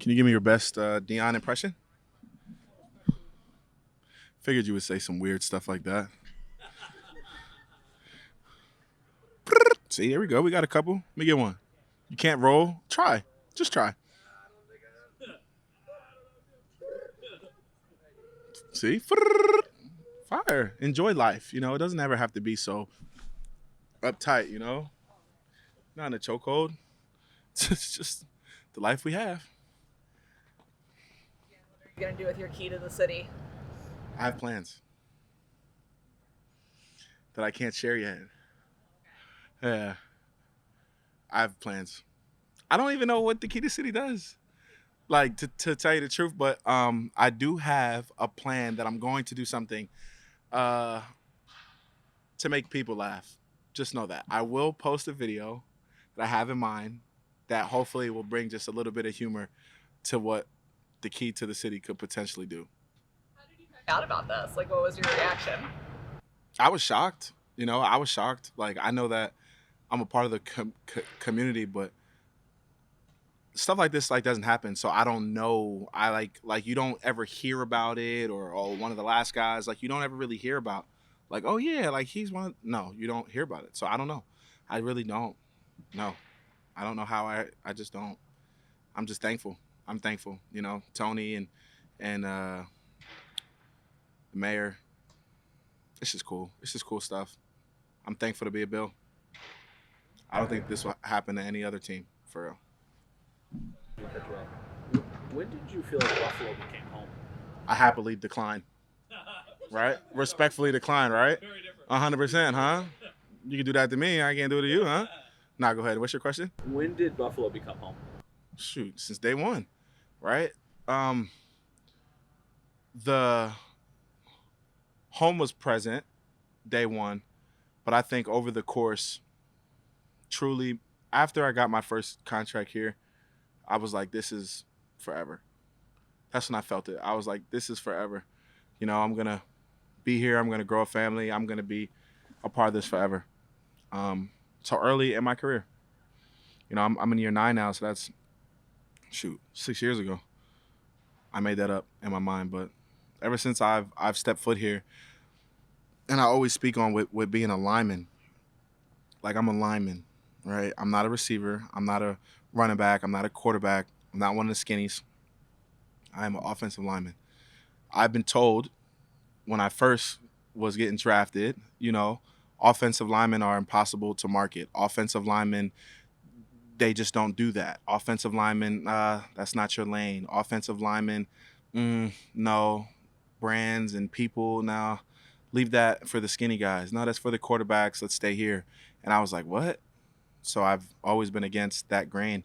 Can you give me your best Dion impression? Figured you would say some weird stuff like that. See, here we go. We got a couple. Let me get one. You can't roll? Try. Just try. See? Fire. Enjoy life. It doesn't ever have to be so uptight. Not in a chokehold. It's just the life we have. What are you going to do with your key to the city? I have plans that I can't share yet. Yeah, I have plans. I don't even know what the key to the city does. Like to tell you the truth, but I do have a plan that I'm going to do something uh, to make people laugh. Just know that I will post a video that I have in mind that hopefully will bring just a little bit of humor to what the key to the city could potentially do. How did you find out about this? Like, what was your reaction? I was shocked. I was shocked. Like, I know that I'm a part of the community, but stuff like this doesn't happen. So I don't know. I like you don't ever hear about it, or one of the last guys. Like, you don't ever really hear about. Like, oh yeah, like he's one of. No, you don't hear about it. So I don't know. I really don't. No, I don't know how. I just don't. I'm just thankful. I'm thankful. Tony and the mayor. It's just cool. It's just cool stuff. I'm thankful to be a Bill. I don't think this will happen to any other team, for real. When did you feel like Buffalo became home? I happily decline. Right? Respectfully decline, right? 100%, huh? You can do that to me. I can't do it to you, huh? Nah, go ahead. What's your question? When did Buffalo become home? Shoot, since day one, right? The home was present day one, but I think over the course, truly, after I got my first contract here, I was like, this is forever. That's when I felt it. I was like, this is forever. I'm going to be here. I'm going to grow a family. I'm going to be a part of this forever. So early in my career. I'm in year 9 now, so that's, 6 years ago. I made that up in my mind. But ever since I've stepped foot here, and I always speak on with being a lineman. Like, I'm a lineman, right? I'm not a receiver. I'm not a running back. I'm not a quarterback. I'm not one of the skinnies. I am an offensive lineman. I've been told when I first was getting drafted, offensive linemen are impossible to market. Offensive linemen, they just don't do that. Offensive linemen, that's not your lane. Offensive linemen, no. Brands and people, now leave that for the skinny guys. No, that's for the quarterbacks. Let's stay here. And I was like, what? So I've always been against that grain.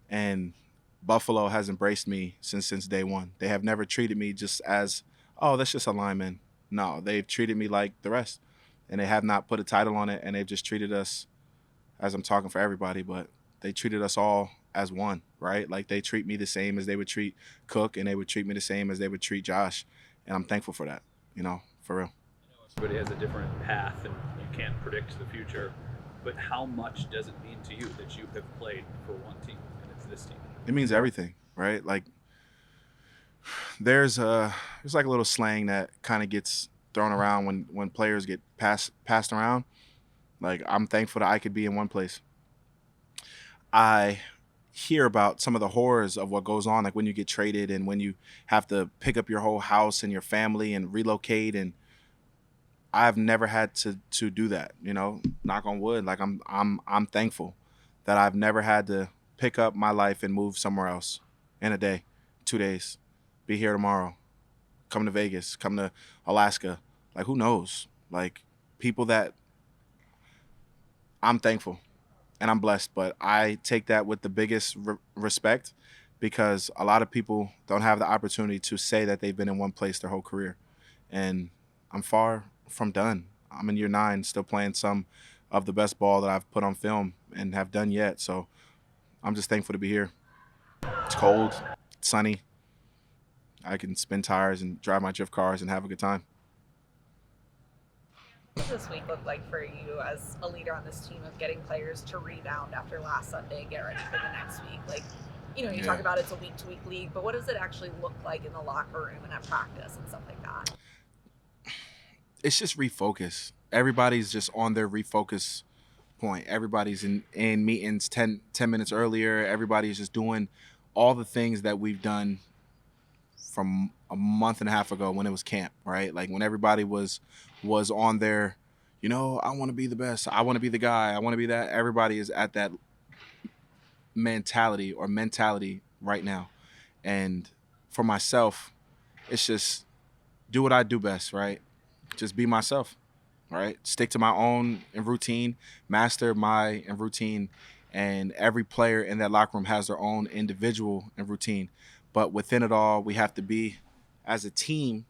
And Buffalo has embraced me since day one. They have never treated me just as, oh, that's just a lineman. No, they've treated me like the rest. And they have not put a title on it, and they've just treated us, as I'm talking for everybody, but they treated us all as one, right? Like, they treat me the same as they would treat Cook, and they would treat me the same as they would treat Josh. And I'm thankful for that, for real. Everybody has a different path, and you can't predict the future. But how much does it mean to you that you have played for one team, and it's this team? It means everything, right? Like, there's like a little slang that kind of gets thrown around when players get passed around. Like, I'm thankful that I could be in one place. I hear about some of the horrors of what goes on, like when you get traded and when you have to pick up your whole house and your family and relocate. And I've never had to do that, knock on wood. Like, I'm thankful that I've never had to pick up my life and move somewhere else in a day, 2 days, be here tomorrow, come to Vegas, come to Alaska. Like, who knows? Like, people that I'm thankful and I'm blessed, but I take that with the biggest respect, because a lot of people don't have the opportunity to say that they've been in one place their whole career. And I'm far from done. I'm in year 9, still playing some of the best ball that I've put on film and have done yet. So I'm just thankful to be here. It's cold, it's sunny. I can spin tires and drive my drift cars and have a good time. What does this week look like for you as a leader on this team of getting players to rebound after last Sunday and get ready for the next week? Like, you talk about it's a week-to-week league, but what does it actually look like in the locker room and at practice and stuff like that? It's just refocus. Everybody's just on their refocus point. Everybody's in meetings 10 minutes earlier. Everybody's just doing all the things that we've done from a month and a half ago when it was camp, right? Like when everybody was on their, I want to be the best. I want to be the guy. I want to be that. Everybody is at that mentality right now. And for myself, it's just do what I do best, right? Just be myself, right? Stick to my own routine, master my routine, and every player in that locker room has their own individual routine. But within it all, we have to be, as a team,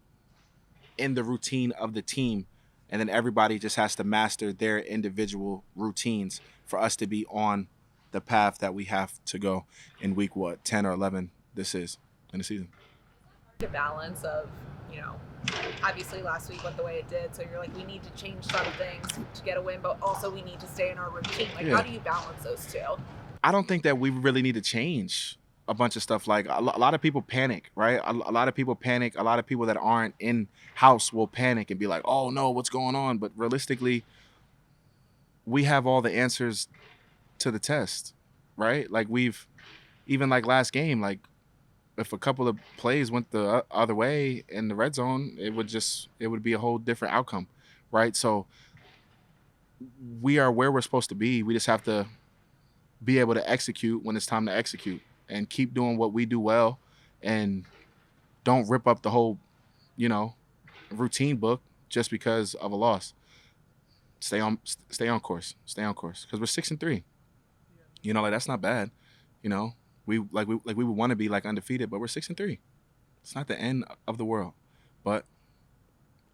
in the routine of the team, and then everybody just has to master their individual routines for us to be on the path that we have to go in week 10 or 11 this is in the season. The balance of, obviously last week went the way it did, so you're like, we need to change some things to get a win, but also we need to stay in our routine. How do you balance those two? I don't think that we really need to change a bunch of stuff. Like a lot of people panic, right? A lot of people panic. A lot of people that aren't in house will panic and be like, oh no, what's going on? But realistically, we have all the answers to the test, right? Like even like last game, like if a couple of plays went the other way in the red zone, it would be a whole different outcome, right? So we are where we're supposed to be. We just have to be able to execute when it's time to execute and keep doing what we do well, and don't rip up the whole, routine book just because of a loss. Stay on course, because we're 6-3. That's not bad. We would want to be like undefeated, but we're 6-3. It's not the end of the world, but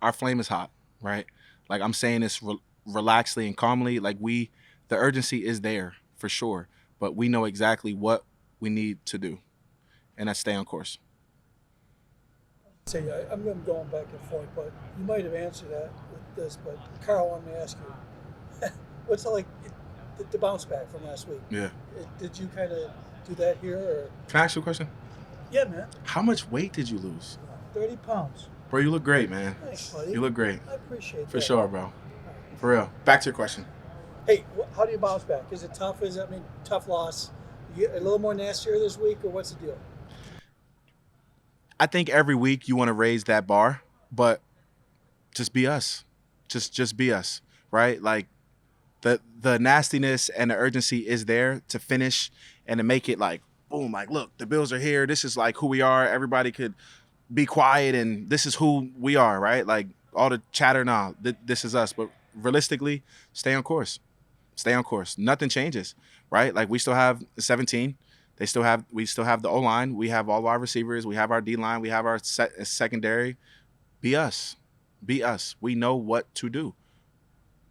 our flame is hot, right? Like I'm saying this relaxedly and calmly. Like the urgency is there for sure, but we know exactly what we need to do, and that's stay on course. I'm going back and forth, but you might have answered that with this. But Carl, wanted me to ask you, what's it like the bounce back from last week? Yeah. Did you kind of do that here? Or? Can I ask you a question? Yeah, man. How much weight did you lose? 30 pounds. Bro, you look great, man. Thanks, buddy. You look great. I appreciate that. For sure, bro. For real. Back to your question. Hey, how do you bounce back? Is it tough? Tough loss. You get a little more nastier this week, or what's the deal? I think every week you want to raise that bar, but just be us. Just be us, right? Like the nastiness and the urgency is there to finish and to make it like, boom, like, look, the Bills are here. This is like who we are. Everybody could be quiet, and this is who we are, right? Like all the chatter, nah, this is us. But realistically, stay on course. Stay on course. Nothing changes, right? Like we still have 17. We still have the O-line. We have all our receivers. We have our D-line. We have our secondary. Be us. Be us. We know what to do.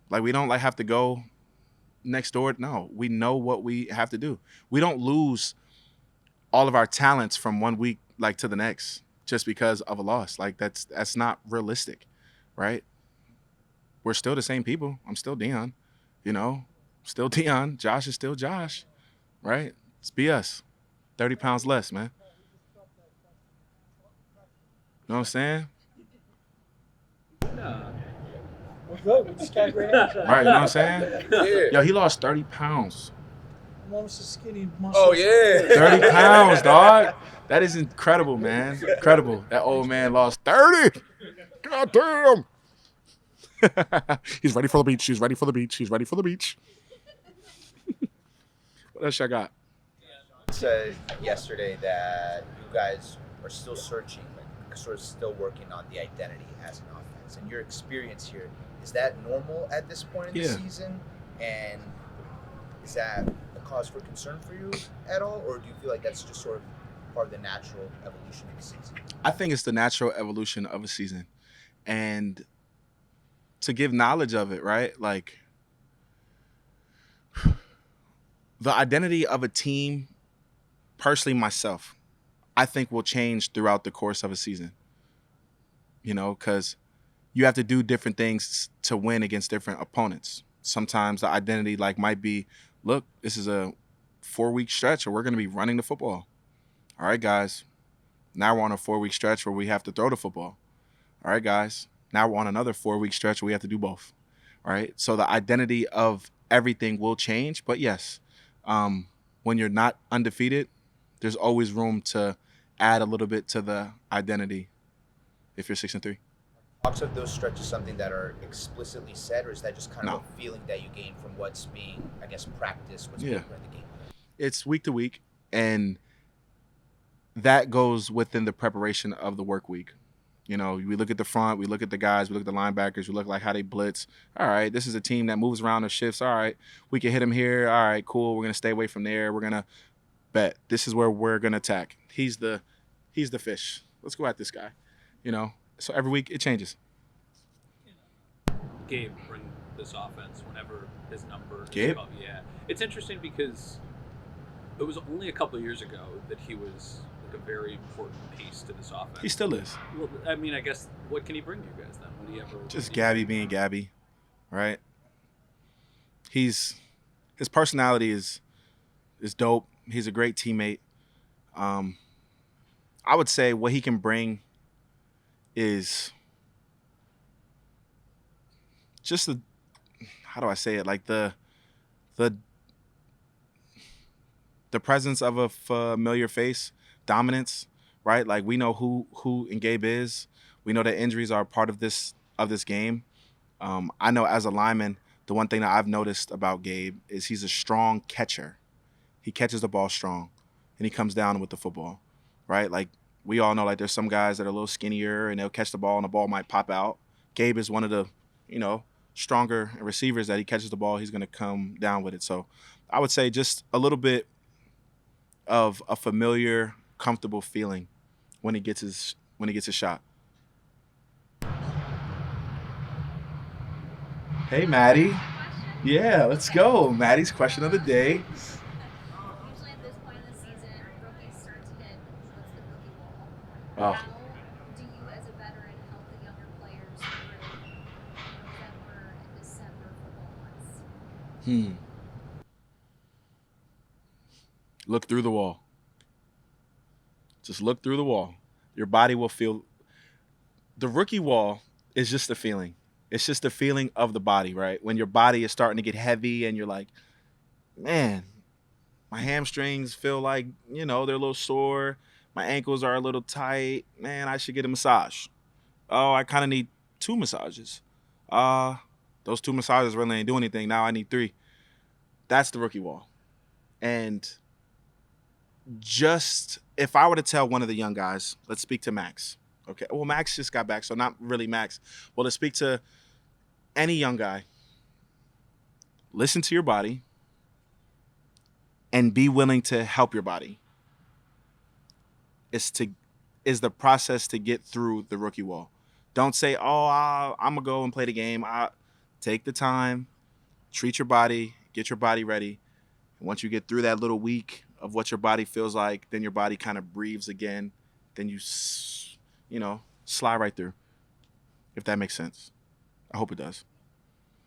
Like we don't have to go next door. No, we know what we have to do. We don't lose all of our talents from one week to the next just because of a loss. Like that's not realistic, right? We're still the same people. I'm still Dion, still Dion. Josh is still Josh, right? It's be us. 30 pounds less, man. Know what I'm saying? No. We're good. We just got a great answer. Right, you know what I'm saying? Yeah. Yo, he lost 30 pounds. I'm almost a skinny muscle. Oh yeah. 30 pounds, dog. That is incredible, man. Incredible. That old man lost 30. God damn. He's ready for the beach. He's ready for the beach. He's ready for the beach. What else I got? Said yesterday that you guys are still searching, sort of still working on the identity as an offense. And your experience here, is that normal at this point in the season? And is that a cause for concern for you at all? Or do you feel like that's just sort of part of the natural evolution of the season? I think it's the natural evolution of a season. And to give knowledge of it, right? Like the identity of a team, personally myself, I think will change throughout the course of a season. Because you have to do different things to win against different opponents. Sometimes the identity might be, look, this is a 4-week stretch, or we're going to be running the football, All right, guys. Now we're on a 4-week stretch where we have to throw the football. All right, guys. Now we're on another 4-week stretch where we have to do both. All right. So the identity of everything will change. But yes, when you're not undefeated, there's always room to add a little bit to the identity if you're 6-3. Talks of those stretches something that are explicitly said, or is that just kind of No. a feeling that you gain from what's being, I guess, practiced, what's being put in the game? It's week to week, and that goes within the preparation of the work week. You know, we look at the front, we look at the guys, we look at the linebackers, we look like how they blitz. All right, this is a team that moves around or shifts. All right, we can hit them here. All right, cool. We're going to stay away from there. We're going to bet. This is where we're going to attack. He's the fish. Let's go at this guy. You know, so every week it changes. Gabe bring this offense whenever his number is Gabe? called. Yeah. It's interesting because it was only a couple of years ago that he was like a very important piece to this offense. He still is. Well, I mean, I guess, what can he bring you guys then? Would he ever Just Gabby being Gabby, right? His personality is dope. He's a great teammate. I would say what he can bring is just how do I say it? Like the presence of a familiar face, dominance, right? Like we know who and Gabe is. We know that injuries are part of this game. I know as a lineman, the one thing that I've noticed about Gabe is he's a strong catcher. He catches the ball strong, and he comes down with the football, right? Like we all know, like there's some guys that are a little skinnier and they'll catch the ball and the ball might pop out. Gabe is one of the, stronger receivers that he catches the ball, he's going to come down with it. So I would say just a little bit of a familiar, comfortable feeling when he gets his shot. Hey, Maddie. Yeah, let's go. Maddie's question of the day. Usually at this point in the season, rookies start to hit what's the rookie wall. Oh. How do you, as a veteran, help the younger players through November and December football months? Look through the wall. Just look through the wall. Your body will feel. The rookie wall is just a feeling. It's just a feeling of the body, right? When your body is starting to get heavy and you're like, man, my hamstrings feel like, they're a little sore. My ankles are a little tight. Man, I should get a massage. Oh, I kind of need 2 massages. Those 2 massages really ain't doing anything. Now I need 3. That's the rookie wall. And just if I were to tell one of the young guys, let's speak to Max. Okay. Well, Max just got back, so not really Max. Well, let's speak to any young guy. Listen to your body and be willing to help your body. Is the process to get through the rookie wall. Don't say, I'm going to go and play the game. Take the time, treat your body, get your body ready. And once you get through that little week of what your body feels like, then your body kind of breathes again. Then you slide right through, if that makes sense. I hope it does.